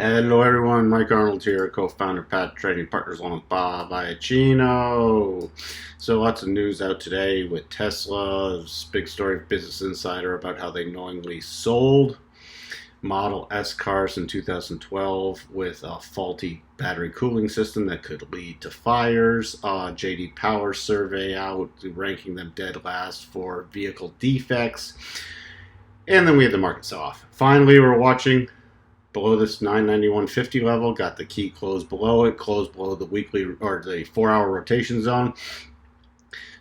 Hello everyone, Mike Arnold here, co-founder Pat Trading Partners along with Bob Iacchino. So lots of news out today with Tesla, big story of Business Insider about how they knowingly sold Model S cars in 2012 with a faulty battery cooling system that could lead to fires. JD Power survey out ranking them dead last for vehicle defects. And then we had the market sell off. Finally, we're watching below this 991.50 level, got the key closed below it, closed below the weekly or the 4-hour rotation zone.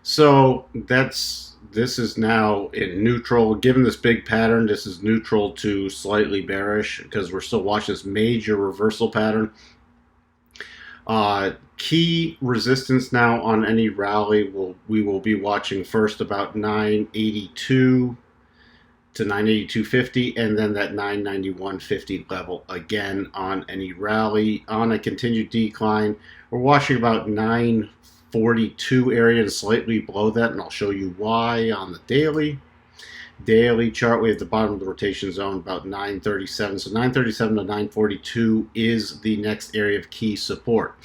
So this is now in neutral. Given this big pattern, this is neutral to slightly bearish because we're still watching this major reversal pattern. Key resistance now on any rally we will be watching first about 982 to 982.50, and then that 991.50 level again on any rally. On a continued decline, we're watching about 942 area and slightly below that, and I'll show you why on the daily chart. We have the bottom of the rotation zone about 937, so 937 to 942 is the next area of key support.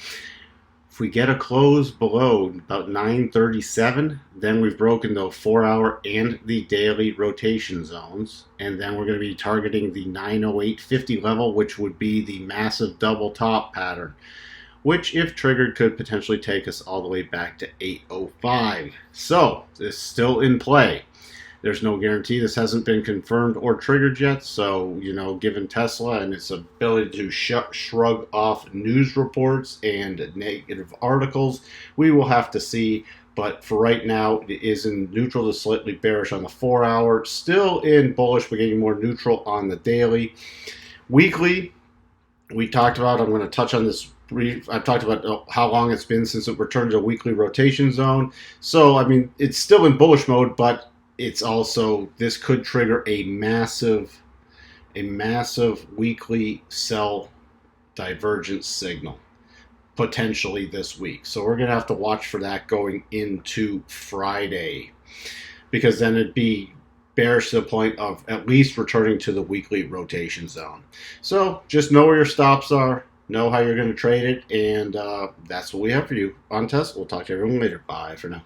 If we get a close below about 937, then we've broken the 4-hour and the daily rotation zones. And then we're going to be targeting the 908.50 level, which would be the massive double top pattern, which if triggered could potentially take us all the way back to 805. So this is still in play. There's no guarantee. This hasn't been confirmed or triggered yet. So, given Tesla and its ability to shrug off news reports and negative articles, we will have to see. But for right now, it is in neutral to slightly bearish on the 4-hour. Still in bullish, but getting more neutral on the daily. Weekly, we talked about, I'm going to touch on this. I've talked about how long it's been since it returned to a weekly rotation zone. So, it's still in bullish mode, but it's also, this could trigger a massive weekly sell divergence signal potentially this week. So we're going to have to watch for that going into Friday, because then it'd be bearish to the point of at least returning to the weekly rotation zone. So just know where your stops are, know how you're going to trade it, and that's what we have for you on Tesla. We'll talk to everyone later. Bye for now.